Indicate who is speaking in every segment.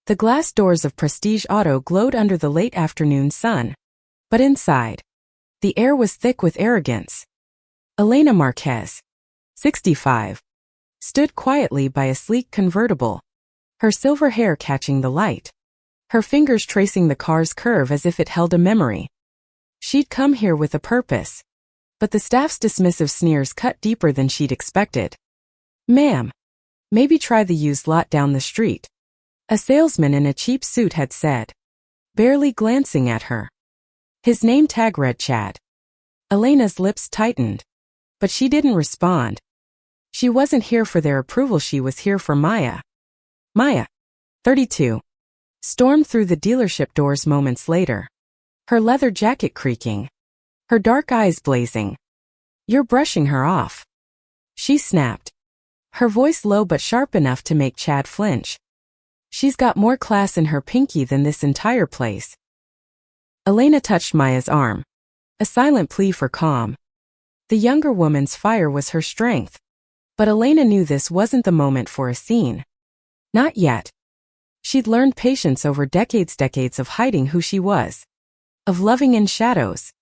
Speaker 1: The glass doors of Prestige Auto glowed under the late afternoon sun. But inside, the air was thick with arrogance. Elena Marquez, 65, stood quietly by a sleek convertible, her silver hair catching the light, her fingers tracing the car's curve as if it held a memory. She'd come here with a purpose, but the staff's dismissive sneers cut deeper than she'd expected. "Ma'am, maybe try the used lot down the street," a salesman in a cheap suit had said, barely glancing at her. His name tag read Chad. Elena's lips tightened, but she didn't respond. She wasn't here for their approval, she was here for Maya. Maya, 32, stormed through the dealership doors moments later, her leather jacket creaking, her dark eyes blazing. "You're brushing her off," she snapped, her voice low but sharp enough to make Chad flinch. "She's got more class in her pinky than this entire place." Elena touched Maya's arm, a silent plea for calm. The younger woman's fire was her strength, but Elena knew this wasn't the moment for a scene. Not yet. She'd learned patience over decades of hiding who she was, of loving in shadows,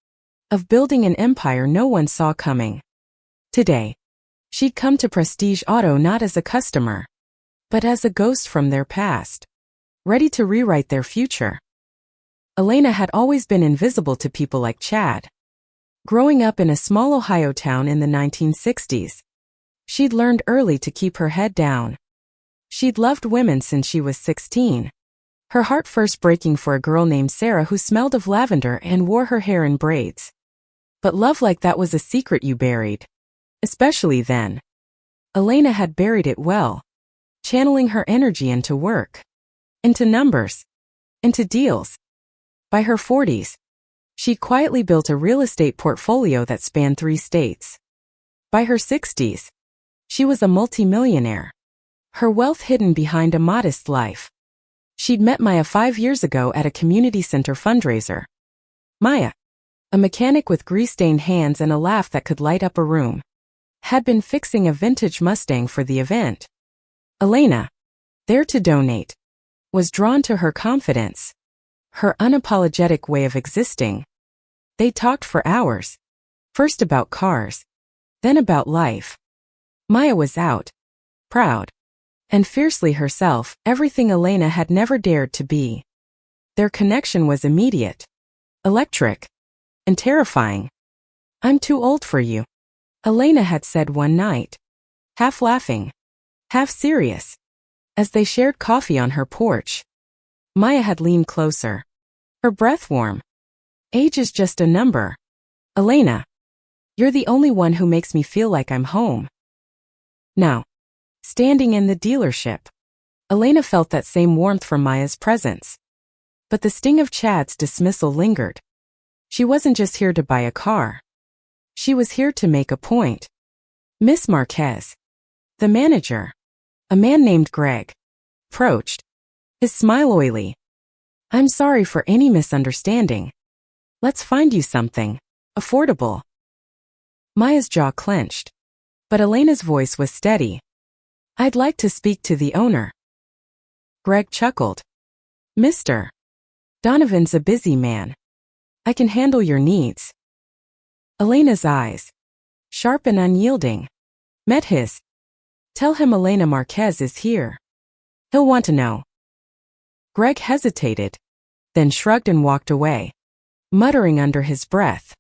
Speaker 1: of building an empire no one saw coming. Today, she'd come to Prestige Auto not as a customer, but as a ghost from their past, ready to rewrite their future. Elena had always been invisible to people like Chad. Growing up in a small Ohio town in the 1960s, she'd learned early to keep her head down. She'd loved women since she was 16, her heart first breaking for a girl named Sarah who smelled of lavender and wore her hair in braids. But love like that was a secret you buried. Especially then. Elena had buried it well, channeling her energy into work, into numbers, into deals. By her 40s, she'd quietly built a real estate portfolio that spanned 3 states. By her 60s, she was a multimillionaire, her wealth hidden behind a modest life. She'd met Maya 5 years ago at a community center fundraiser. Maya, a mechanic with grease-stained hands and a laugh that could light up a room, had been fixing a vintage Mustang for the event. Elena, there to donate, was drawn to her confidence, her unapologetic way of existing. They talked for hours, first about cars, then about life. Maya was out, proud, and fiercely herself, everything Elena had never dared to be. Their connection was immediate, electric, and terrifying. "I'm too old for you," Elena had said one night, half laughing, half serious, as they shared coffee on her porch. Maya had leaned closer, her breath warm. "Age is just a number. Elena, you're the only one who makes me feel like I'm home." Now, standing in the dealership, Elena felt that same warmth from Maya's presence. But the sting of Chad's dismissal lingered. She wasn't just here to buy a car. She was here to make a point. "Miss Marquez," the manager, a man named Greg, approached, his smile oily. "I'm sorry for any misunderstanding. Let's find you something affordable." Maya's jaw clenched, but Elena's voice was steady. "I'd like to speak to the owner." Greg chuckled. "Mr. Donovan's a busy man. I can handle your needs." Elena's eyes, sharp and unyielding, met his. "Tell him Elena Marquez is here. He'll want to know." Greg hesitated, then shrugged and walked away, muttering under his breath.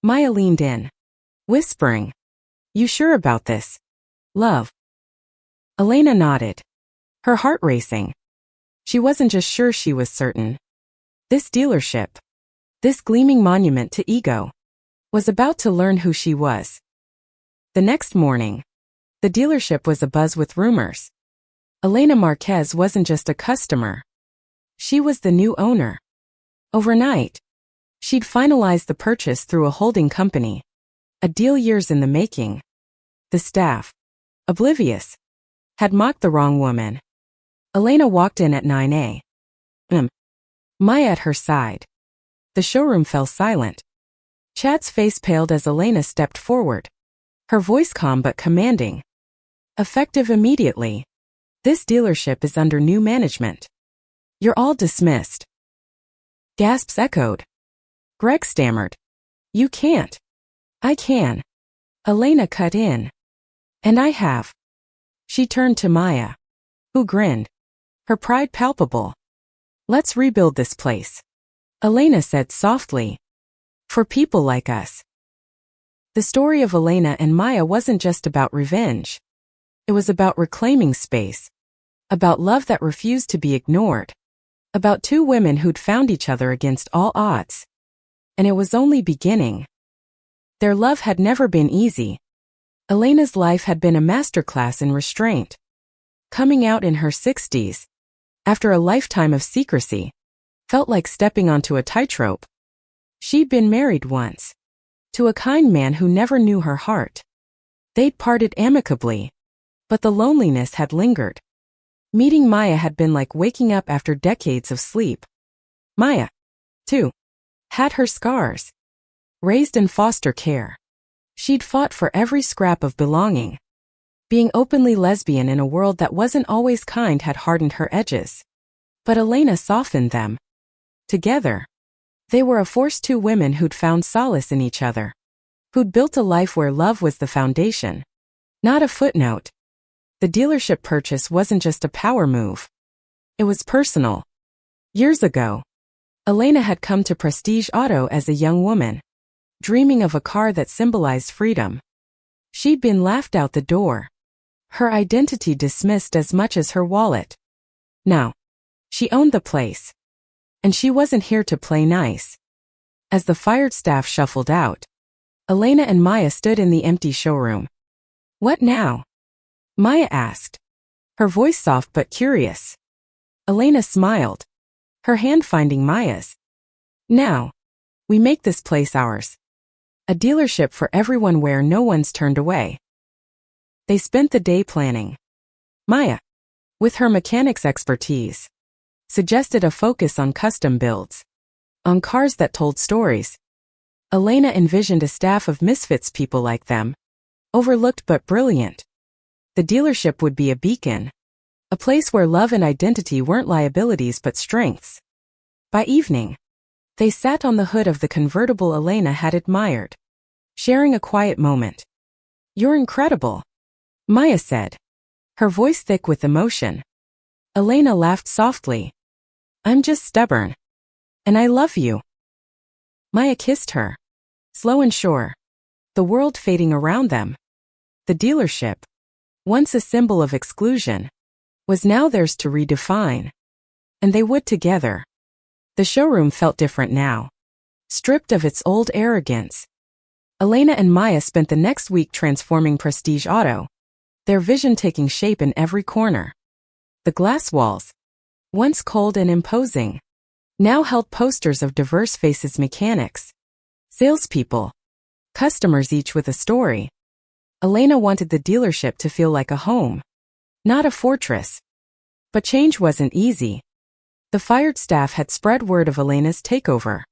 Speaker 1: Maya leaned in, whispering, "You sure about this, love?" Elena nodded, her heart racing. She wasn't just sure, she was certain. This dealership, this gleaming monument to ego, was about to learn who she was. The next morning, the dealership was abuzz with rumors. Elena Marquez wasn't just a customer. She was the new owner. Overnight, she'd finalized the purchase through a holding company, a deal years in the making. The staff, oblivious, had mocked the wrong woman. Elena walked in at 9 a.m. Maya at her side. The showroom fell silent. Chad's face paled as Elena stepped forward, her voice calm but commanding. "Effective immediately. This dealership is under new management. You're all dismissed. Gasps echoed. Greg stammered. You can't. I can. Elena cut in. And I have. She turned to Maya, who grinned, her pride palpable. Let's rebuild this place, Elena said softly. For people like us. The story of Elena and Maya wasn't just about revenge. It was about reclaiming space. About love that refused to be ignored. About two women who'd found each other against all odds. And it was only beginning. Their love had never been easy. Elena's life had been a masterclass in restraint. Coming out in her 60s, after a lifetime of secrecy, felt like stepping onto a tightrope. She'd been married once. To a kind man who never knew her heart. They'd parted amicably. But the loneliness had lingered. Meeting Maya had been like waking up after decades of sleep. Maya, too, had her scars. Raised in foster care. She'd fought for every scrap of belonging. Being openly lesbian in a world that wasn't always kind had hardened her edges. But Elena softened them. Together, they were a force, two women who'd found solace in each other. Who'd built a life where love was the foundation. Not a footnote. The dealership purchase wasn't just a power move. It was personal. Years ago, Elena had come to Prestige Auto as a young woman, dreaming of a car that symbolized freedom. She'd been laughed out the door. Her identity dismissed as much as her wallet. Now, she owned the place. And she wasn't here to play nice. As the fired staff shuffled out, Elena and Maya stood in the empty showroom. What now? Maya asked, her voice soft but curious. Elena smiled, her hand finding Maya's. Now, we make this place ours. A dealership for everyone where no one's turned away. They spent the day planning. Maya, with her mechanics expertise, suggested a focus on custom builds. On cars that told stories. Elena envisioned a staff of misfits, people like them. Overlooked but brilliant. The dealership would be a beacon. A place where love and identity weren't liabilities but strengths. By evening, they sat on the hood of the convertible Elena had admired. Sharing a quiet moment. You're incredible, Maya said, her voice thick with emotion. Elena laughed softly. I'm just stubborn. And I love you. Maya kissed her. Slow and sure. The world fading around them. The dealership, once a symbol of exclusion, was now theirs to redefine. And they would together. The showroom felt different now. Stripped of its old arrogance. Elena and Maya spent the next week transforming Prestige Auto. Their vision taking shape in every corner. The glass walls, once cold and imposing, now held posters of diverse faces, mechanics, salespeople, customers, each with a story. Elena wanted the dealership to feel like a home, not a fortress. But change wasn't easy. The fired staff had spread word of Elena's takeover,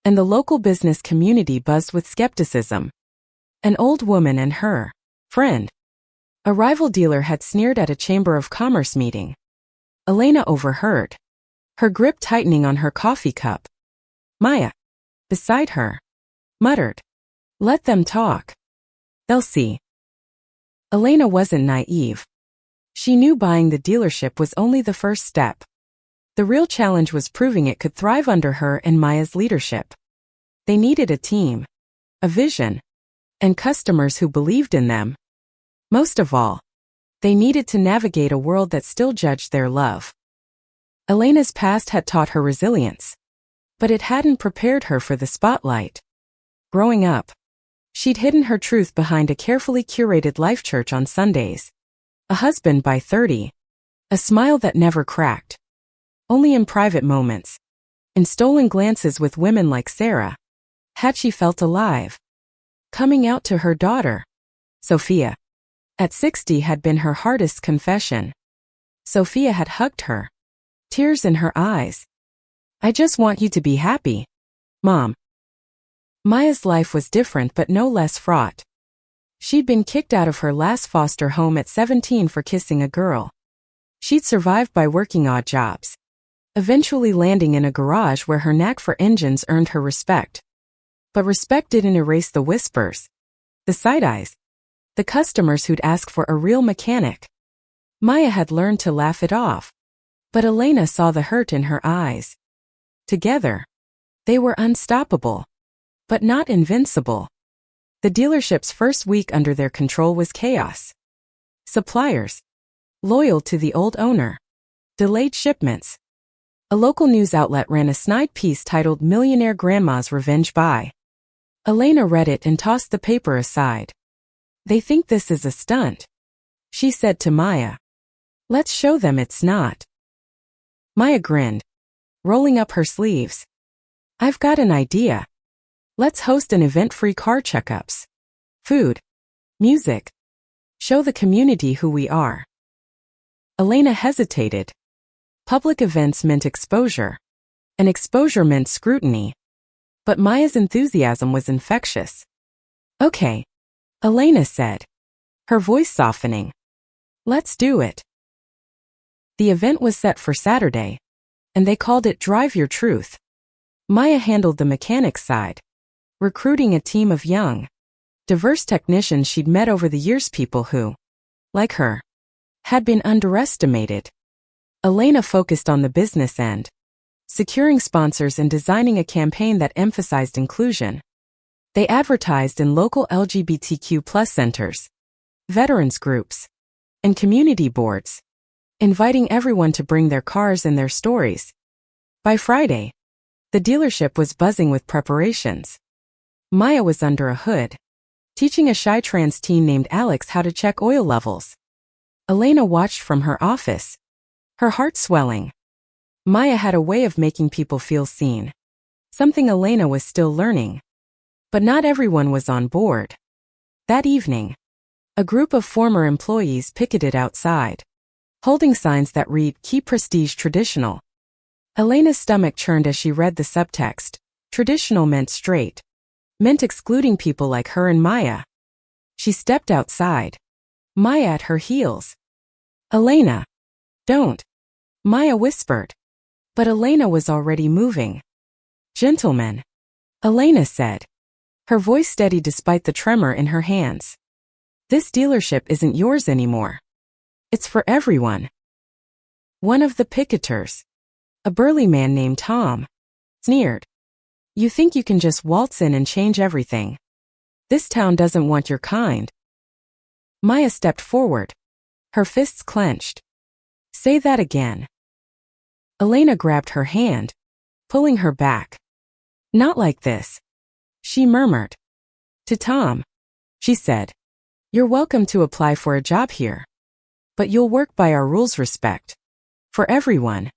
Speaker 1: and the local business community buzzed with skepticism. An old woman and her friend, a rival dealer, had sneered at a Chamber of Commerce meeting. Elena overheard, her grip tightening on her coffee cup. Maya, beside her, muttered, "Let them talk. They'll see." Elena wasn't naive. She knew buying the dealership was only the first step. The real challenge was proving it could thrive under her and Maya's leadership. They needed a team, a vision, and customers who believed in them. Most of all, they needed to navigate a world that still judged their love. Elena's past had taught her resilience, but it hadn't prepared her for the spotlight. Growing up, she'd hidden her truth behind a carefully curated life, church on Sundays, a husband by 30, a smile that never cracked. Only in private moments, in stolen glances with women like Sarah, had she felt alive. Coming out to her daughter, Sophia, at 60, had been her hardest confession. Sophia had hugged her, tears in her eyes. "I just want you to be happy, Mom." Maya's life was different but no less fraught. She'd been kicked out of her last foster home at 17 for kissing a girl. She'd survived by working odd jobs, eventually landing in a garage where her knack for engines earned her respect. But respect didn't erase the whispers, the side eyes, the customers who'd ask for a real mechanic. Maya had learned to laugh it off, but Elena saw the hurt in her eyes. Together, they were unstoppable, but not invincible. The dealership's first week under their control was chaos. Suppliers, loyal to the old owner, delayed shipments. A local news outlet ran a snide piece titled "Millionaire Grandma's Revenge Buy." Elena read it and tossed the paper aside. "They think this is a stunt," she said to Maya. "Let's show them it's not." Maya grinned, rolling up her sleeves. "I've got an idea. Let's host an event-free car checkups. Food, music. Show the community who we are." Elena hesitated. Public events meant exposure, and exposure meant scrutiny. But Maya's enthusiasm was infectious. "Okay," Elena said, her voice softening. "Let's do it." The event was set for Saturday, and they called it Drive Your Truth. Maya handled the mechanics side, recruiting a team of young, diverse technicians she'd met over the years, people who, like her, had been underestimated. Elena focused on the business end, securing sponsors and designing a campaign that emphasized inclusion. They advertised in local LGBTQ+ centers, veterans groups, and community boards, inviting everyone to bring their cars and their stories. By Friday, the dealership was buzzing with preparations. Maya was under a hood, teaching a shy trans teen named Alex how to check oil levels. Elena watched from her office, her heart swelling. Maya had a way of making people feel seen, something Elena was still learning. But not everyone was on board. That evening, a group of former employees picketed outside, holding signs that read, "Keep Prestige Traditional." Elena's stomach churned as she read the subtext. Traditional meant straight, meant excluding people like her and Maya. She stepped outside, Maya at her heels. "Elena, don't," Maya whispered. But Elena was already moving. "Gentlemen," Elena said, her voice steady despite the tremor in her hands. "This dealership isn't yours anymore. It's for everyone." One of the picketers, a burly man named Tom, sneered. "You think you can just waltz in and change everything? This town doesn't want your kind." Maya stepped forward, her fists clenched. "Say that again." Elena grabbed her hand, pulling her back. "Not like this," she murmured. To Tom, she said, "You're welcome to apply for a job here. But you'll work by our rules, respect. For everyone."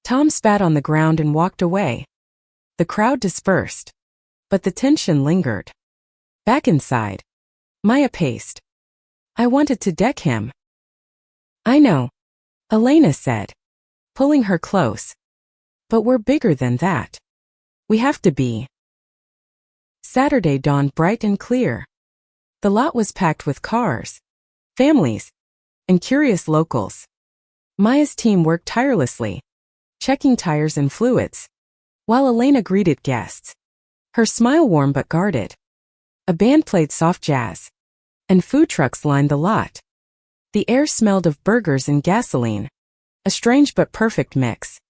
Speaker 1: Tom spat on the ground and walked away. The crowd dispersed, but the tension lingered. Back inside, Maya paced. "I wanted to deck him." "I know," Elena said, pulling her close. "But we're bigger than that. We have to be." Saturday dawned bright and clear. The lot was packed with cars, families, and curious locals. Maya's team worked tirelessly, checking tires and fluids, while Elena greeted guests, her smile warm but guarded. A band played soft jazz, and food trucks lined the lot. The air smelled of burgers and gasoline, a strange but perfect mix.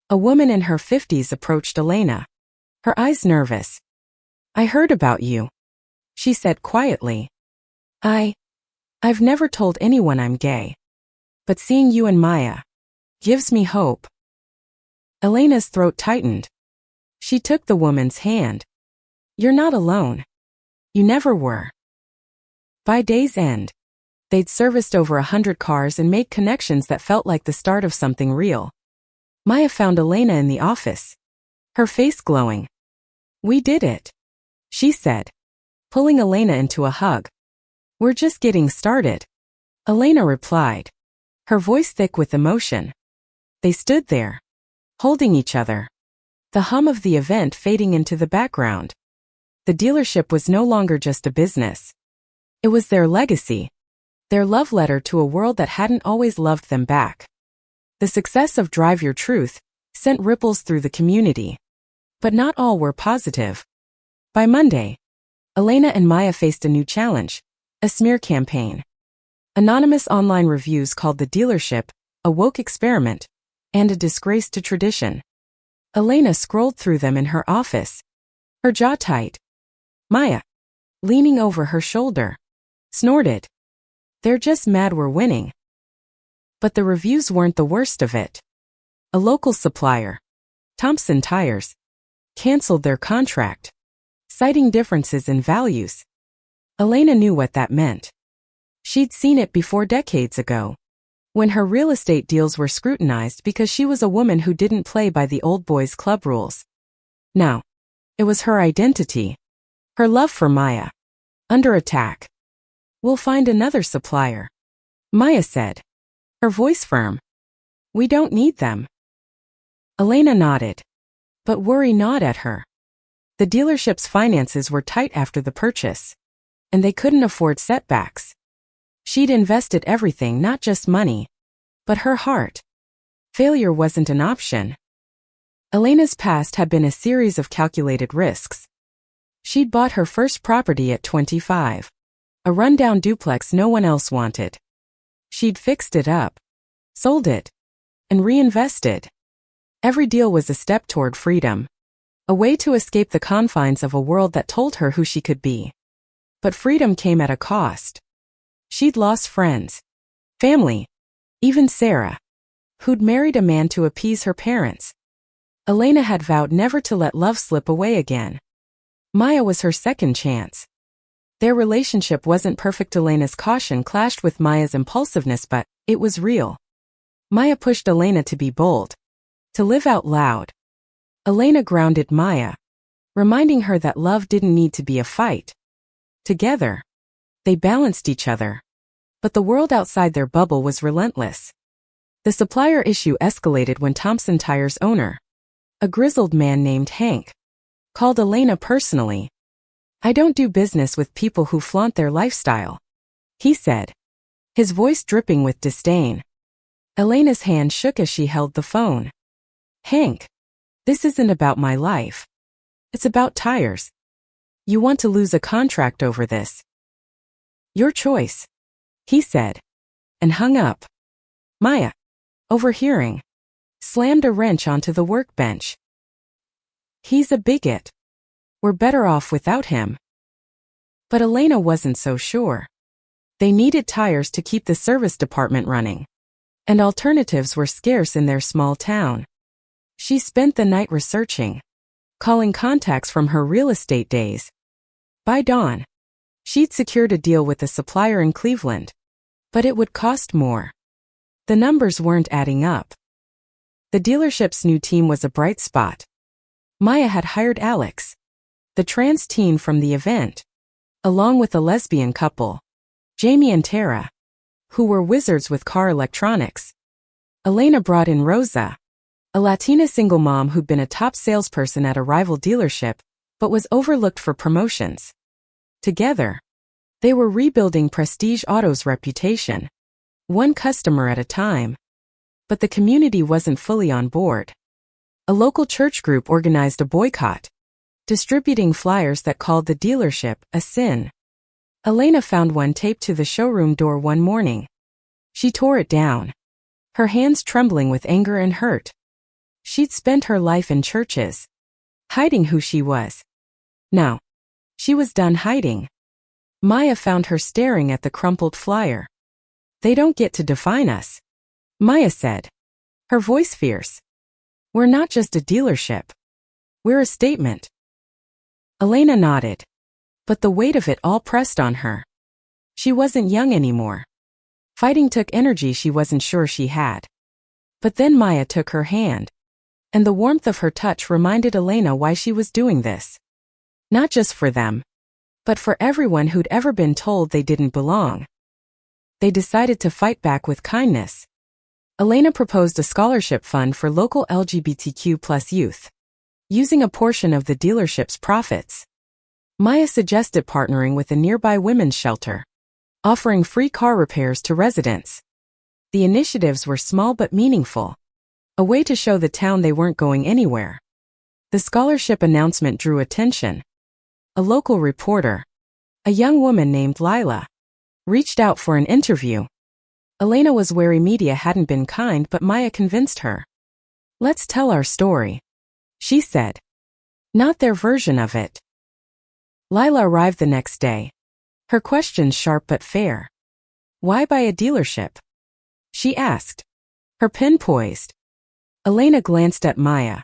Speaker 1: A woman in her 50s approached Elena, her eyes nervous. "I heard about you," she said quietly. I've never told anyone I'm gay. But seeing you and Maya gives me hope." Elena's throat tightened. She took the woman's hand. "You're not alone. You never were." By day's end, they'd serviced over 100 cars and made connections that felt like the start of something real. Maya found Elena in the office, her face glowing. "We did it," she said, pulling Elena into a hug. "We're just getting started," Elena replied, her voice thick with emotion. They stood there, holding each other, the hum of the event fading into the background. The dealership was no longer just a business. It was their legacy, their love letter to a world that hadn't always loved them back. The success of Drive Your Truth sent ripples through the community. But not all were positive. By Monday, Elena and Maya faced a new challenge, a smear campaign. Anonymous online reviews called the dealership a woke experiment and a disgrace to tradition. Elena scrolled through them in her office, her jaw tight. Maya, leaning over her shoulder, snorted. They're just mad we're winning. But the reviews weren't the worst of it. A local supplier, Thompson Tires, canceled their contract, citing differences in values. Elena knew what that meant. She'd seen it before decades ago, when her real estate deals were scrutinized because she was a woman who didn't play by the old boys club rules. Now, it was her identity, her love for Maya, under attack. We'll find another supplier, Maya said, her voice firm. We don't need them. Elena nodded, but worry gnawed at her. The dealership's finances were tight after the purchase, and they couldn't afford setbacks. She'd invested everything, not just money, but her heart. Failure wasn't an option. Elena's past had been a series of calculated risks. She'd bought her first property at 25. A rundown duplex no one else wanted. She'd fixed it up, sold it, and reinvested. Every deal was a step toward freedom, a way to escape the confines of a world that told her who she could be. But freedom came at a cost. She'd lost friends, family, even Sarah, who'd married a man to appease her parents. Elena had vowed never to let love slip away again. Maya was her second chance. Their relationship wasn't perfect. Elena's caution clashed with Maya's impulsiveness, but it was real. Maya pushed Elena to be bold, to live out loud. Elena grounded Maya, reminding her that love didn't need to be a fight. Together, they balanced each other. But the world outside their bubble was relentless. The supplier issue escalated when Thompson Tires' owner, a grizzled man named Hank, called Elena personally. I don't do business with people who flaunt their lifestyle, he said, his voice dripping with disdain. Elena's hand shook as she held the phone. Hank, this isn't about my life. It's about tires. You want to lose a contract over this? Your choice, he said, and hung up. Maya, overhearing, slammed a wrench onto the workbench. He's a bigot. We're better off without him. But Elena wasn't so sure. They needed tires to keep the service department running, and alternatives were scarce in their small town. She spent the night researching, calling contacts from her real estate days. By dawn, she'd secured a deal with a supplier in Cleveland, but it would cost more. The numbers weren't adding up. The dealership's new team was a bright spot. Maya had hired Alex, the trans teen from the event, along with a lesbian couple, Jamie and Tara, who were wizards with car electronics. Elena brought in Rosa, a Latina single mom who'd been a top salesperson at a rival dealership, but was overlooked for promotions. Together, they were rebuilding Prestige Auto's reputation, one customer at a time. But the community wasn't fully on board. A local church group organized a boycott, distributing flyers that called the dealership a sin. Elena found one taped to the showroom door one morning. She tore it down, her hands trembling with anger and hurt. She'd spent her life in churches, hiding who she was. Now, she was done hiding. Maya found her staring at the crumpled flyer. They don't get to define us, Maya said, her voice fierce. We're not just a dealership. We're a statement. Elena nodded, but the weight of it all pressed on her. She wasn't young anymore. Fighting took energy she wasn't sure she had. But then Maya took her hand, and the warmth of her touch reminded Elena why she was doing this. Not just for them, but for everyone who'd ever been told they didn't belong. They decided to fight back with kindness. Elena proposed a scholarship fund for local LGBTQ+ youth, using a portion of the dealership's profits. Maya suggested partnering with a nearby women's shelter, offering free car repairs to residents. The initiatives were small but meaningful. A way to show the town they weren't going anywhere. The scholarship announcement drew attention. A local reporter, a young woman named Lila, reached out for an interview. Elena was wary media hadn't been kind, but Maya convinced her. "Let's tell our story," she said. "Not their version of it." Lila arrived the next day. Her questions sharp but fair. "Why buy a dealership?" she asked. Her pen poised. Elena glanced at Maya,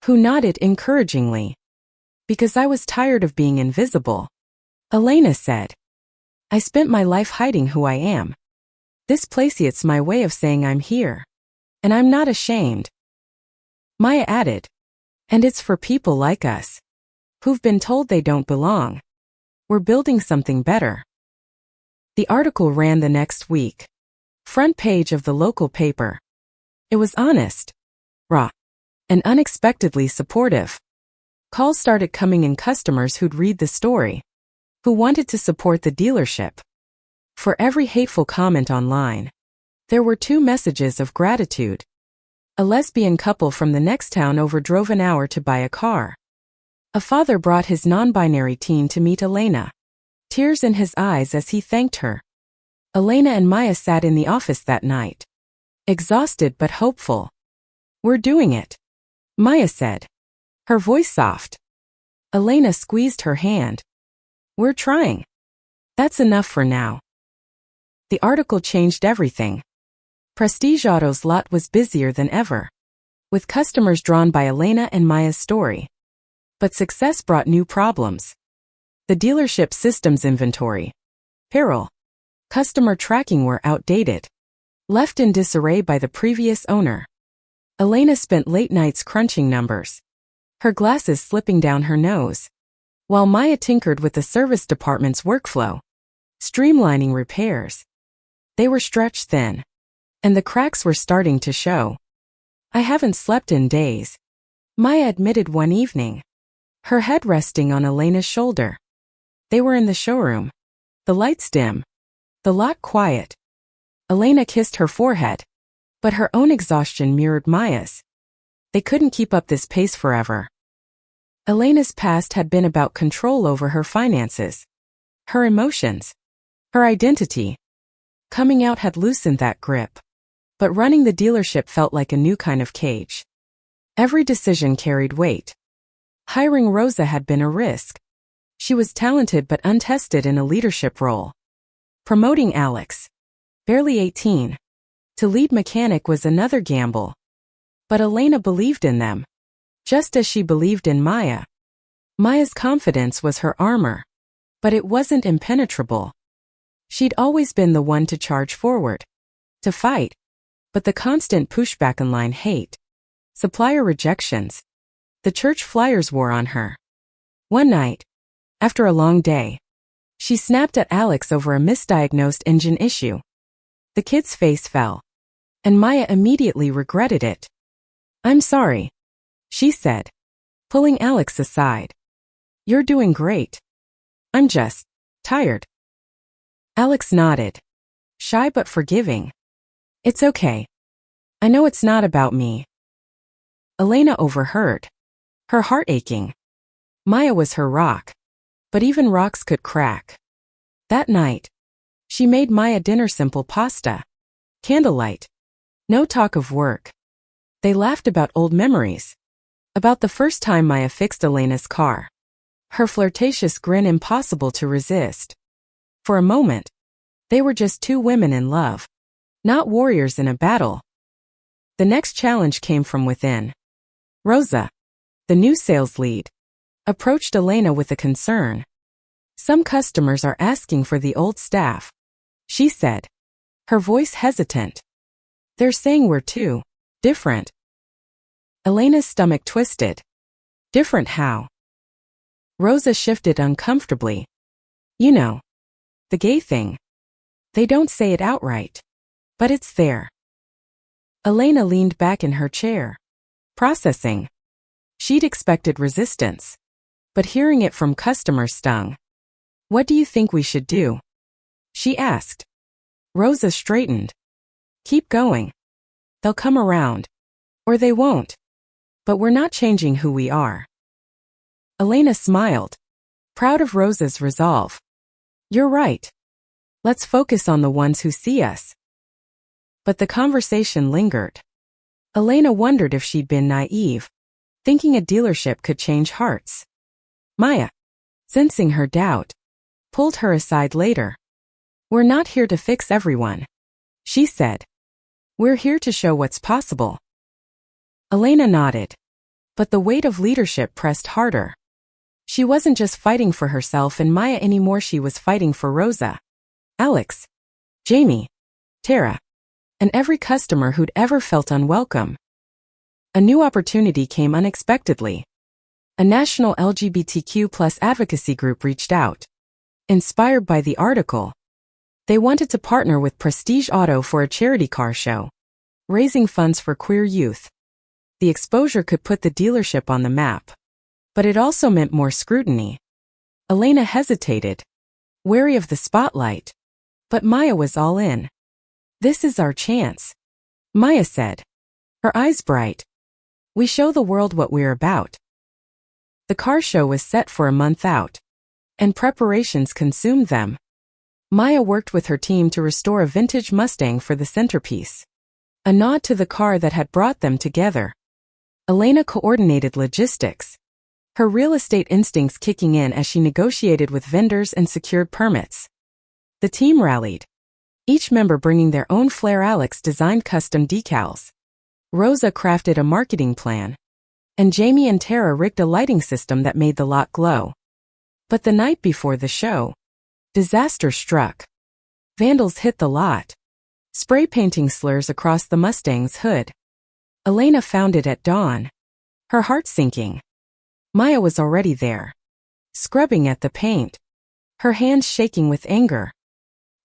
Speaker 1: who nodded encouragingly. "Because I was tired of being invisible," Elena said. "I spent my life hiding who I am. This place's my way of saying I'm here. And I'm not ashamed." Maya added, "And it's for people like us, who've been told they don't belong. We're building something better." The article ran the next week. Front page of the local paper. It was honest, raw, and unexpectedly supportive. Calls started coming in, customers who'd read the story, who wanted to support the dealership. For every hateful comment online, there were 2 messages of gratitude. A lesbian couple from the next town over drove an hour to buy a car. A father brought his non-binary teen to meet Elena, tears in his eyes as he thanked her. Elena and Maya sat in the office that night, exhausted but hopeful. "We're doing it," Maya said, her voice soft. Elena squeezed her hand. "We're trying. That's enough for now." The article changed everything. Prestige Auto's lot was busier than ever, with customers drawn by Elena and Maya's story. But success brought new problems. The dealership system's inventory, payroll, customer tracking were outdated, left in disarray by the previous owner. Elena spent late nights crunching numbers, her glasses slipping down her nose, while Maya tinkered with the service department's workflow, streamlining repairs. They were stretched thin, and the cracks were starting to show. "I haven't slept in days," Maya admitted one evening, her head resting on Elena's shoulder. They were in the showroom, the lights dim, the lot quiet. Elena kissed her forehead, but her own exhaustion mirrored Maya's. They couldn't keep up this pace forever. Elena's past had been about control over her finances, her emotions, her identity. Coming out had loosened that grip, but running the dealership felt like a new kind of cage. Every decision carried weight. Hiring Rosa had been a risk. She was talented but untested in a leadership role. Promoting Alex, barely 18, to lead mechanic was another gamble. But Elena believed in them, just as she believed in Maya. Maya's confidence was her armor, but it wasn't impenetrable. She'd always been the one to charge forward, to fight, but the constant pushback and line hate, supplier rejections, the church flyers wore on her. One night, after a long day, she snapped at Alex over a misdiagnosed engine issue. The kid's face fell, and Maya immediately regretted it. "I'm sorry," she said, pulling Alex aside. "You're doing great. I'm just tired." Alex nodded, shy but forgiving. "It's okay. I know it's not about me." Elena overheard, her heart aching. Maya was her rock, but even rocks could crack. That night, she made Maya dinner, simple pasta, candlelight, no talk of work. They laughed about old memories, about the first time Maya fixed Elena's car, her flirtatious grin impossible to resist. For a moment, they were just 2 women in love, not warriors in a battle. The next challenge came from within. Rosa, the new sales lead, approached Elena with a concern. "Some customers are asking for the old staff," she said, her voice hesitant. "They're saying we're too different." Elena's stomach twisted. "Different how?" Rosa shifted uncomfortably. "You know, the gay thing. They don't say it outright, but it's there." Elena leaned back in her chair, processing. She'd expected resistance, but hearing it from customers stung. "What do you think we should do?" she asked. Rosa straightened. "Keep going. They'll come around. Or they won't. But we're not changing who we are. Elena smiled, proud of Rosa's resolve. You're right. Let's focus on the ones who see us. But the conversation lingered. Elena wondered if she'd been naive, thinking a dealership could change hearts. Maya, sensing her doubt, pulled her aside later. We're not here to fix everyone, she said. We're here to show what's possible. Elena nodded, but the weight of leadership pressed harder. She wasn't just fighting for herself and Maya anymore, she was fighting for Rosa, Alex, Jamie, Tara, and every customer who'd ever felt unwelcome. A new opportunity came unexpectedly. A national LGBTQ+ advocacy group reached out. Inspired by the article, they wanted to partner with Prestige Auto for a charity car show, raising funds for queer youth. The exposure could put the dealership on the map, but it also meant more scrutiny. Elena hesitated, wary of the spotlight, but Maya was all in. This is our chance, Maya said, her eyes bright. We show the world what we're about. The car show was set for a month out, and preparations consumed them. Maya worked with her team to restore a vintage Mustang for the centerpiece, a nod to the car that had brought them together. Elena coordinated logistics, her real estate instincts kicking in as she negotiated with vendors and secured permits. The team rallied, each member bringing their own flair. Alex designed custom decals. Rosa crafted a marketing plan, and Jamie and Tara rigged a lighting system that made the lot glow. But the night before the show, disaster struck. Vandals hit the lot, spray painting slurs across the Mustang's hood. Elena found it at dawn, her heart sinking. Maya was already there, scrubbing at the paint, her hands shaking with anger.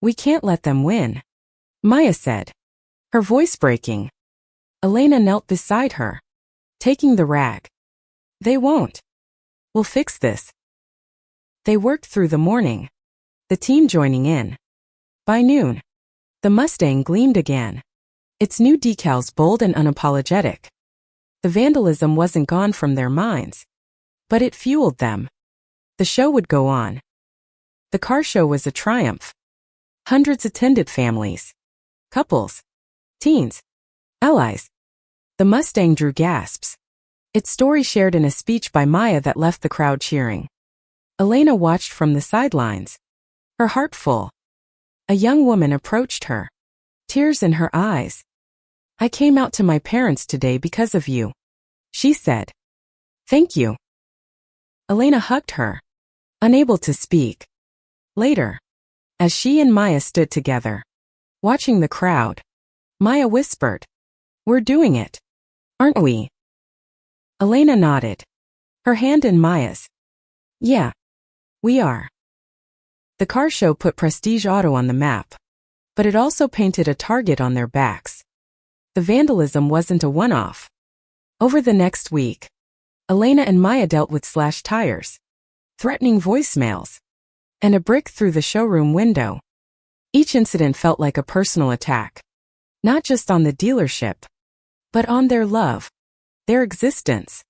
Speaker 1: We can't let them win, Maya said, her voice breaking. Elena knelt beside her, taking the rag. They won't. We'll fix this. They worked through the morning, the team joining in. By noon, the Mustang gleamed again, its new decals bold and unapologetic. The vandalism wasn't gone from their minds, but it fueled them. The show would go on. The car show was a triumph. Hundreds attended, families, couples, teens, allies. The Mustang drew gasps, its story shared in a speech by Maya that left the crowd cheering. Elena watched from the sidelines, her heart full. A young woman approached her, tears in her eyes. I came out to my parents today because of you, she said. Thank you. Elena hugged her, unable to speak. Later, as she and Maya stood together, watching the crowd, Maya whispered, We're doing it, aren't we? Elena nodded, her hand in Maya's. Yeah, we are. The car show put Prestige Auto on the map, but it also painted a target on their backs. The vandalism wasn't a one-off. Over the next week, Elena and Maya dealt with slashed tires, threatening voicemails, and a brick through the showroom window. Each incident felt like a personal attack, not just on the dealership, but on their love, their existence.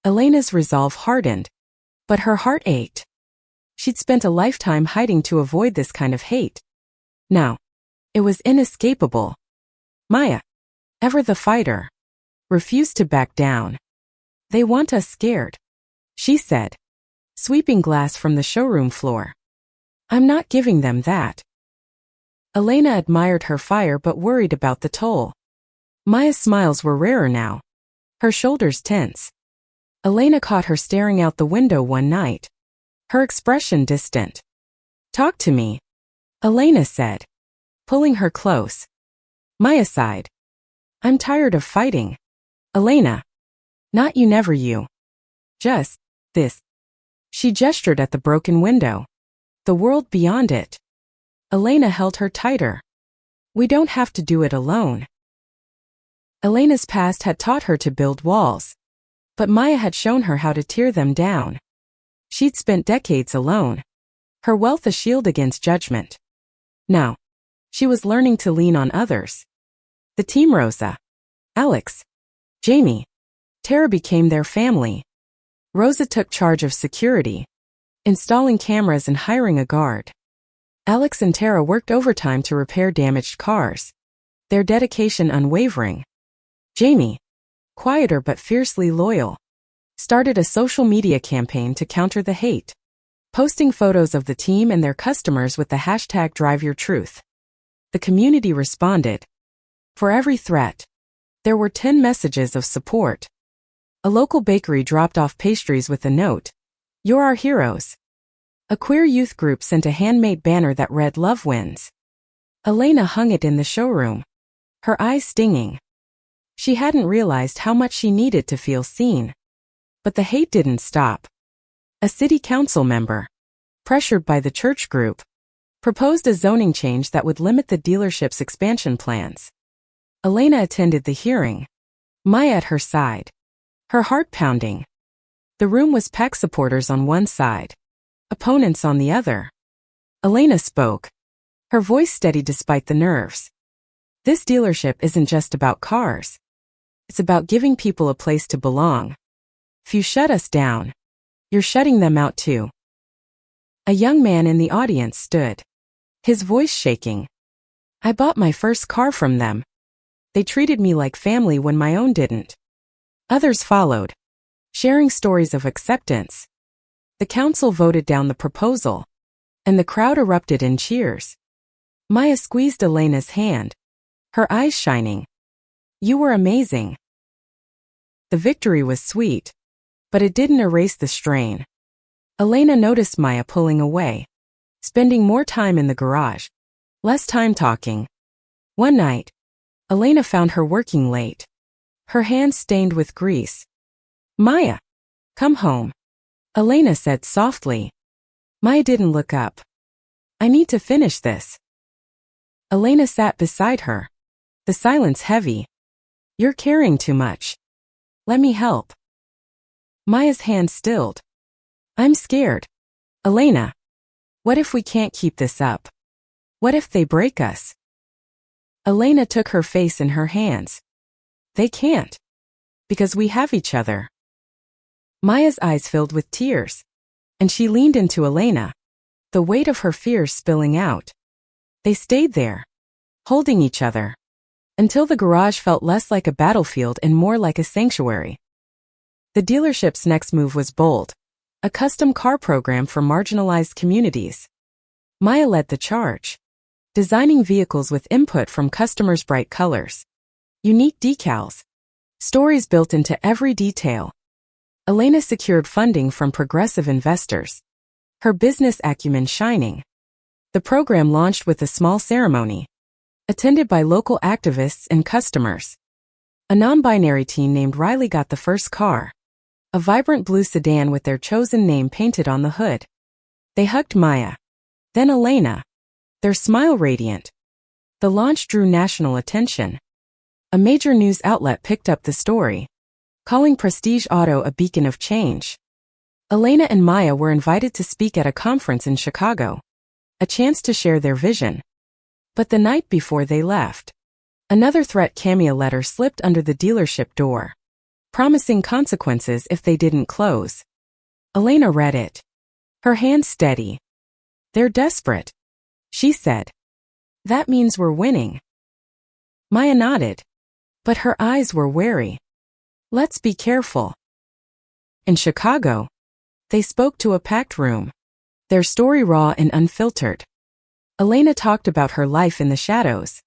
Speaker 1: Elena's resolve hardened, but her heart ached. She'd spent a lifetime hiding to avoid this kind of hate. Now, it was inescapable. Maya, ever the fighter, refused to back down. They want us scared, she said, sweeping glass from the showroom floor. I'm not giving them that. Elena admired her fire but worried about the toll. Maya's smiles were rarer now, her shoulders tense. Elena caught her staring out the window one night, her expression distant. Talk to me, Elena said, pulling her close. Maya sighed. I'm tired of fighting. Elena. Not you, never you. Just this. She gestured at the broken window. The world beyond it. Elena held her tighter. We don't have to do it alone. Elena's past had taught her to build walls, but Maya had shown her how to tear them down. She'd spent decades alone, her wealth a shield against judgment. Now, she was learning to lean on others. The team, Rosa, Alex, Jamie, Tara became their family. Rosa took charge of security, installing cameras and hiring a guard. Alex and Tara worked overtime to repair damaged cars, their dedication unwavering. Jamie, quieter but fiercely loyal, started a social media campaign to counter the hate, posting photos of the team and their customers with the hashtag #DriveYourTruth. The community responded. For every threat, there were 10 messages of support. A local bakery dropped off pastries with a note, "You're our heroes." A queer youth group sent a handmade banner that read, "Love wins." Elena hung it in the showroom, her eyes stinging. She hadn't realized how much she needed to feel seen. But the hate didn't stop. A city council member, pressured by the church group, proposed a zoning change that would limit the dealership's expansion plans. Elena attended the hearing, Maya at her side, her heart pounding. The room was packed, supporters on one side, opponents on the other. Elena spoke, her voice steady despite the nerves. This dealership isn't just about cars. It's about giving people a place to belong. If you shut us down, you're shutting them out too. A young man in the audience stood, his voice shaking. I bought my first car from them. They treated me like family when my own didn't. Others followed, sharing stories of acceptance. The council voted down the proposal, and the crowd erupted in cheers. Maya squeezed Elena's hand, her eyes shining. You were amazing. The victory was sweet, but it didn't erase the strain. Elena noticed Maya pulling away, spending more time in the garage, less time talking. One night, Elena found her working late, her hands stained with grease. Maya, come home, Elena said softly. Maya didn't look up. I need to finish this. Elena sat beside her, the silence heavy. You're carrying too much. Let me help. Maya's hand stilled. I'm scared. Elena, what if we can't keep this up? What if they break us? Elena took her face in her hands. They can't. Because we have each other. Maya's eyes filled with tears, and she leaned into Elena, the weight of her fears spilling out. They stayed there, holding each other, until the garage felt less like a battlefield and more like a sanctuary. The dealership's next move was bold, a custom car program for marginalized communities. Maya led the charge, designing vehicles with input from customers' bright colors, unique decals, stories built into every detail. Elena secured funding from progressive investors, her business acumen shining. The program launched with a small ceremony, attended by local activists and customers. A non-binary teen named Riley got the first car, a vibrant blue sedan with their chosen name painted on the hood. They hugged Maya, then Elena, their smile radiant. The launch drew national attention. A major news outlet picked up the story, calling Prestige Auto a beacon of change. Elena and Maya were invited to speak at a conference in Chicago, a chance to share their vision. But the night before they left, another threat cameo letter slipped under the dealership door, promising consequences if they didn't close. Elena read it, her hands steady. They're desperate, she said. That means we're winning. Maya nodded, but her eyes were wary. Let's be careful. In Chicago, they spoke to a packed room, their story raw and unfiltered. Elena talked about her life in the shadows,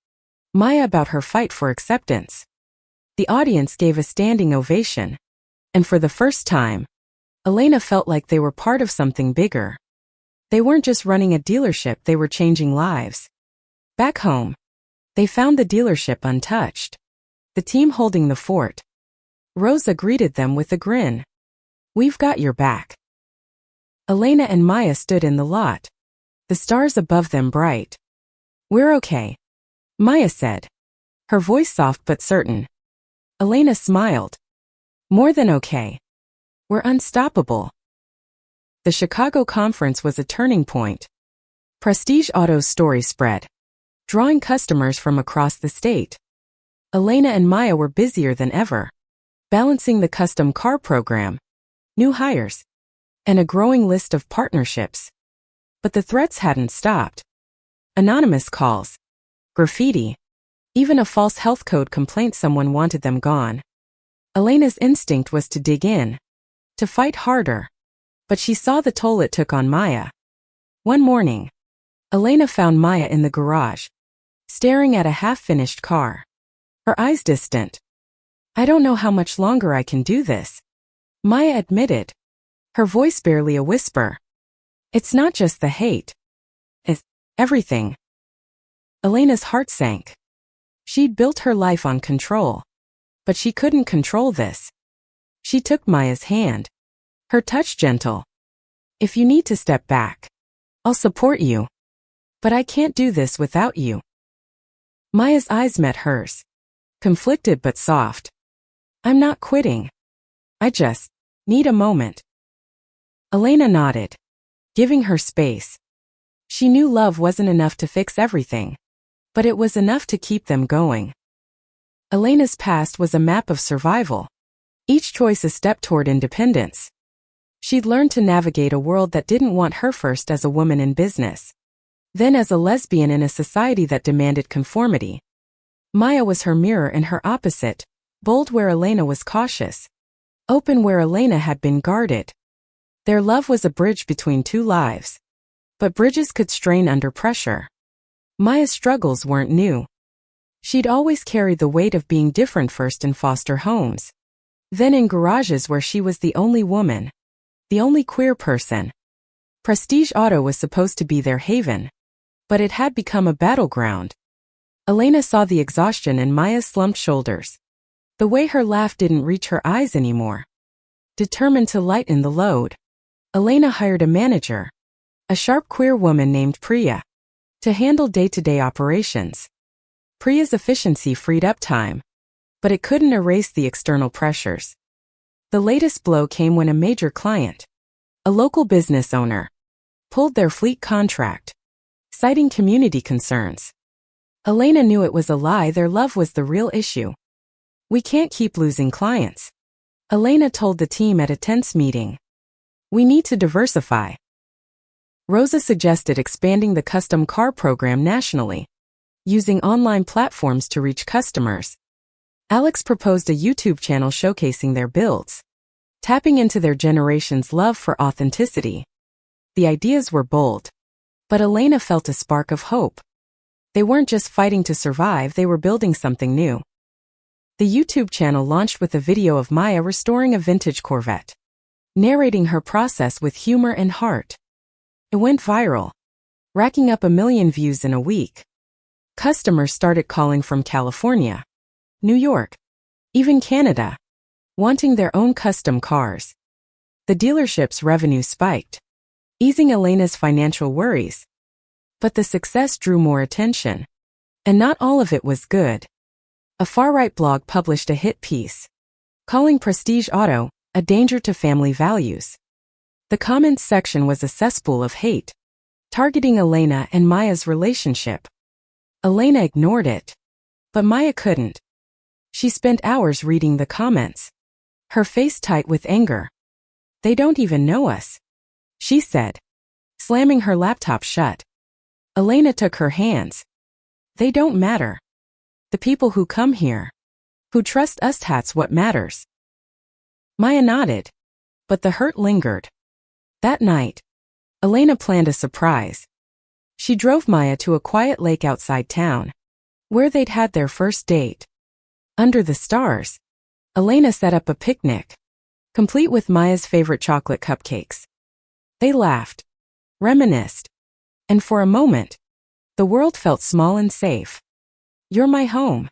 Speaker 1: Maya about her fight for acceptance. The audience gave a standing ovation, and for the first time, Elena felt like they were part of something bigger. They weren't just running a dealership, they were changing lives. Back home, they found the dealership untouched, the team holding the fort. Rosa greeted them with a grin. We've got your back. Elena and Maya stood in the lot, the stars above them bright. We're okay, Maya said, her voice soft but certain. Elena smiled. More than okay. We're unstoppable. The Chicago conference was a turning point. Prestige Auto's story spread, drawing customers from across the state. Elena and Maya were busier than ever. balancing the custom car program, new hires, and a growing list of partnerships. But the threats hadn't stopped. Anonymous calls, graffiti, even a false health code complaint someone wanted them gone. Elena's instinct was to dig in, to fight harder. But she saw the toll it took on Maya. One morning, Elena found Maya in the garage, staring at a half-finished car. Her eyes distant. "I don't know how much longer I can do this," Maya admitted, her voice barely a whisper. "It's not just the hate. It's everything." Elena's heart sank. She'd built her life on control. But she couldn't control this. She took Maya's hand, her touch gentle. "If you need to step back, I'll support you. But I can't do this without you." Maya's eyes met hers, conflicted but soft. "I'm not quitting. I just need a moment." Elena nodded, giving her space. She knew love wasn't enough to fix everything, but it was enough to keep them going. Elena's past was a map of survival, each choice a step toward independence. She'd learned to navigate a world that didn't want her, first as a woman in business, then as a lesbian in a society that demanded conformity. Maya was her mirror and her opposite, bold where Elena was cautious, open where Elena had been guarded. Their love was a bridge between two lives. But bridges could strain under pressure. Maya's struggles weren't new. She'd always carried the weight of being different, first in foster homes, then in garages where she was the only woman, the only queer person. Prestige Auto was supposed to be their haven, but it had become a battleground. Elena saw the exhaustion in Maya's slumped shoulders, the way her laugh didn't reach her eyes anymore. Determined to lighten the load, Elena hired a manager, a sharp queer woman named Priya, to handle day-to-day operations. Priya's efficiency freed up time, but it couldn't erase the external pressures. The latest blow came when a major client, a local business owner, pulled their fleet contract, citing community concerns. Elena knew it was a lie. Their love was the real issue. "We can't keep losing clients," Elena told the team at a tense meeting. "We need to diversify." Rosa suggested expanding the custom car program nationally, using online platforms to reach customers. Alex proposed a YouTube channel showcasing their builds, tapping into their generation's love for authenticity. The ideas were bold, but Elena felt a spark of hope. They weren't just fighting to survive, they were building something new. The YouTube channel launched with a video of Maya restoring a vintage Corvette, narrating her process with humor and heart. It went viral, racking up 1 million views in a week. Customers started calling from California, New York, even Canada, wanting their own custom cars. The dealership's revenue spiked, easing Elena's financial worries. But the success drew more attention. And not all of it was good. A far-right blog published a hit piece, calling Prestige Auto a danger to family values. The comments section was a cesspool of hate, targeting Elena and Maya's relationship. Elena ignored it, but Maya couldn't. She spent hours reading the comments, her face tight with anger. "They don't even know us," she said, slamming her laptop shut. Elena took her hands. "They don't matter. The people who come here, who trust us, that's what matters." Maya nodded, but the hurt lingered. That night, Elena planned a surprise. She drove Maya to a quiet lake outside town, where they'd had their first date. Under the stars, Elena set up a picnic, complete with Maya's favorite chocolate cupcakes. They laughed, reminisced, and for a moment, the world felt small and safe. "You're my home,"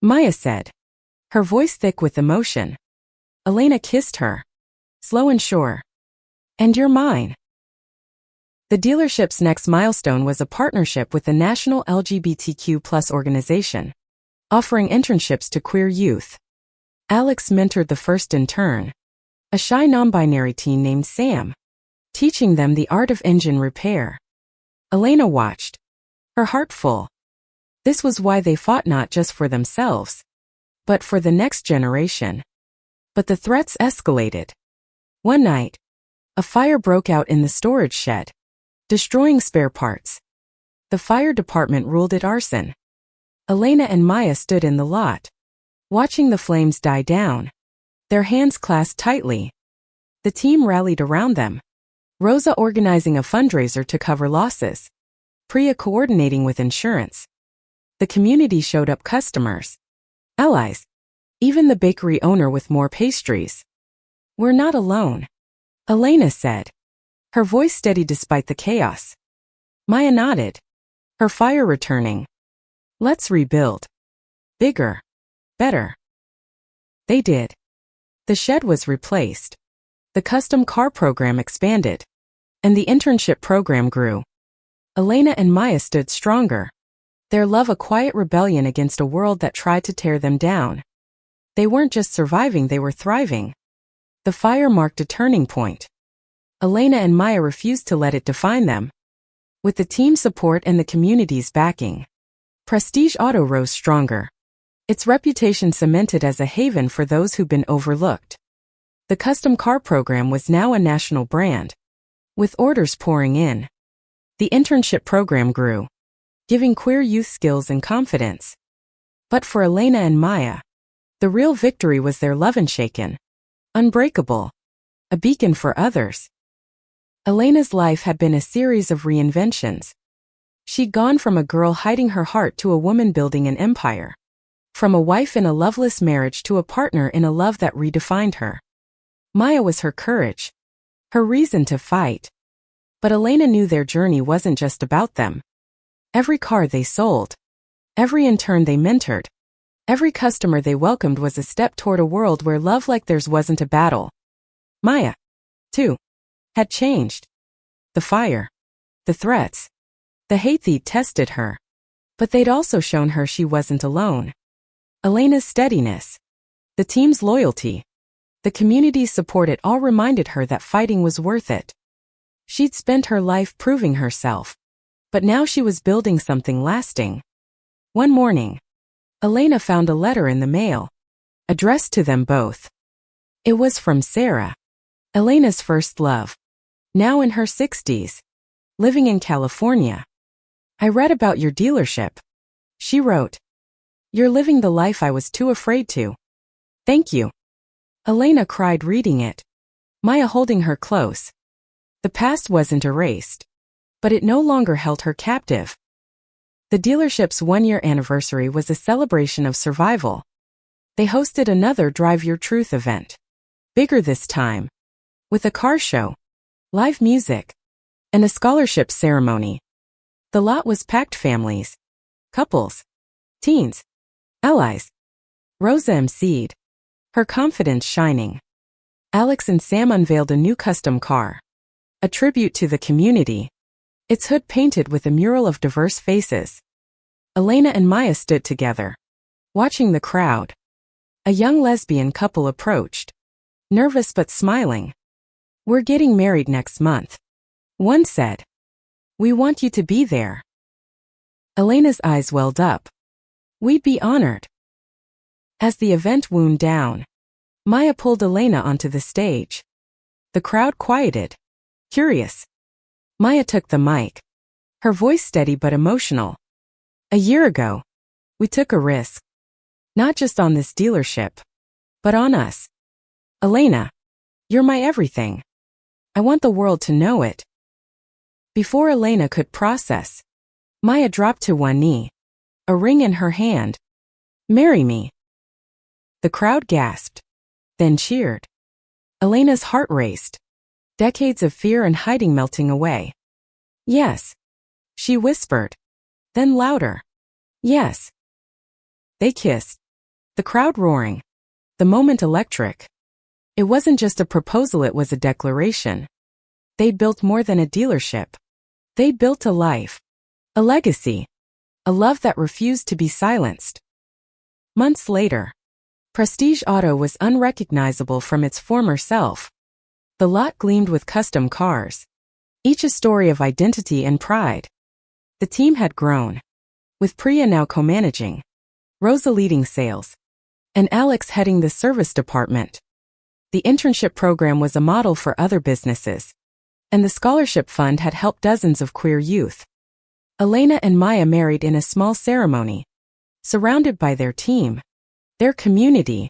Speaker 1: Maya said, her voice thick with emotion. Elena kissed her, slow and sure. "And you're mine." The dealership's next milestone was a partnership with the national LGBTQ+ organization, offering internships to queer youth. Alex mentored the first intern, a shy non-binary teen named Sam, teaching them the art of engine repair. Elena watched, her heart full. This was why they fought, not just for themselves, but for the next generation. But the threats escalated. One night, a fire broke out in the storage shed, destroying spare parts. The fire department ruled it arson. Elena and Maya stood in the lot, watching the flames die down, their hands clasped tightly. The team rallied around them, Rosa organizing a fundraiser to cover losses, Priya coordinating with insurance. The community showed up customers, allies, even the bakery owner with more pastries. "We're not alone," Elena said, her voice steady despite the chaos. Maya nodded, her fire returning. "Let's rebuild. Bigger. Better." They did. The shed was replaced. The custom car program expanded. And the internship program grew. Elena and Maya stood stronger. Their love a quiet rebellion against a world that tried to tear them down. They weren't just surviving, they were thriving. The fire marked a turning point. Elena and Maya refused to let it define them. With the team's support and the community's backing, Prestige Auto rose stronger. Its reputation cemented as a haven for those who'd been overlooked. The custom car program was now a national brand, with orders pouring in. The internship program grew, giving queer youth skills and confidence. But for Elena and Maya, the real victory was their love unshaken, unbreakable, a beacon for others. Elena's life had been a series of reinventions. She'd gone from a girl hiding her heart to a woman building an empire. From a wife in a loveless marriage to a partner in a love that redefined her. Maya was her courage, her reason to fight. But Elena knew their journey wasn't just about them. Every car they sold, every intern they mentored, every customer they welcomed was a step toward a world where love like theirs wasn't a battle. Maya, too, had changed. The fire, the threats, the hate they'd tested her. But they'd also shown her she wasn't alone. Elena's steadiness, the team's loyalty, the community's support, it all reminded her that fighting was worth it. She'd spent her life proving herself, but now she was building something lasting. One morning, Elena found a letter in the mail, addressed to them both. It was from Sarah, Elena's first love, now in her 60s, living in California. "I read about your dealership," she wrote. "You're living the life I was too afraid to. Thank you." Elena cried reading it, Maya holding her close. The past wasn't erased, but it no longer held her captive. The dealership's one-year anniversary was a celebration of survival. They hosted another Drive Your Truth event, bigger this time, with a car show, live music, and a scholarship ceremony. The lot was packed: families, couples, teens, allies. Rosa emceed, her confidence shining. Alex and Sam unveiled a new custom car, a tribute to the community, its hood painted with a mural of diverse faces. Elena and Maya stood together, watching the crowd. A young lesbian couple approached, nervous but smiling. "We're getting married next month," one said. "We want you to be there." Elena's eyes welled up. "We'd be honored." As the event wound down, Maya pulled Elena onto the stage. The crowd quieted, curious. Maya took the mic, her voice steady but emotional. "A year ago, we took a risk. Not just on this dealership, but on us. Elena, you're my everything. I want the world to know it." Before Elena could process, Maya dropped to one knee, a ring in her hand. "Marry me." The crowd gasped, then cheered. Elena's heart raced, decades of fear and hiding melting away. "Yes," she whispered, then louder. "Yes." They kissed, the crowd roaring, the moment electric. It wasn't just a proposal, it was a declaration. They'd built more than a dealership. They'd built a life, a legacy, a love that refused to be silenced. Months later, Prestige Auto was unrecognizable from its former self. The lot gleamed with custom cars, each a story of identity and pride. The team had grown, with Priya now co-managing, Rosa leading sales, and Alex heading the service department. The internship program was a model for other businesses, and the scholarship fund had helped dozens of queer youth. Elena and Maya married in a small ceremony, surrounded by their team, their community,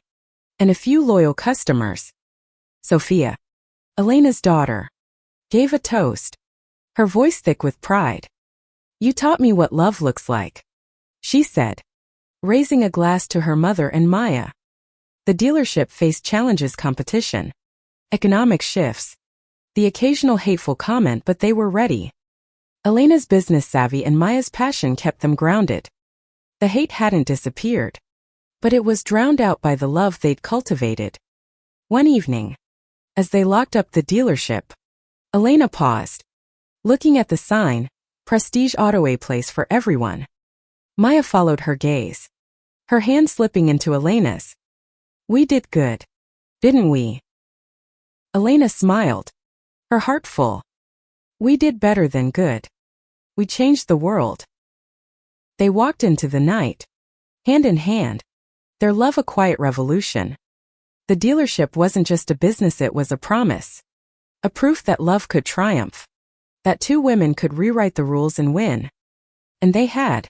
Speaker 1: and a few loyal customers. Sophia, Elena's daughter, gave a toast, her voice thick with pride. "You taught me what love looks like," she said, raising a glass to her mother and Maya. The dealership faced challenges: competition, economic shifts, the occasional hateful comment, but they were ready. Elena's business savvy and Maya's passion kept them grounded. The hate hadn't disappeared, but it was drowned out by the love they'd cultivated. One evening, as they locked up the dealership, Elena paused, looking at the sign, "Prestige Auto, place for everyone." Maya followed her gaze, her hand slipping into Elena's. "We did good, didn't we?" Elena smiled, her heart full. "We did better than good. We changed the world." They walked into the night, hand in hand, their love a quiet revolution. The dealership wasn't just a business, it was a promise. A proof that love could triumph, that two women could rewrite the rules and win. And they had.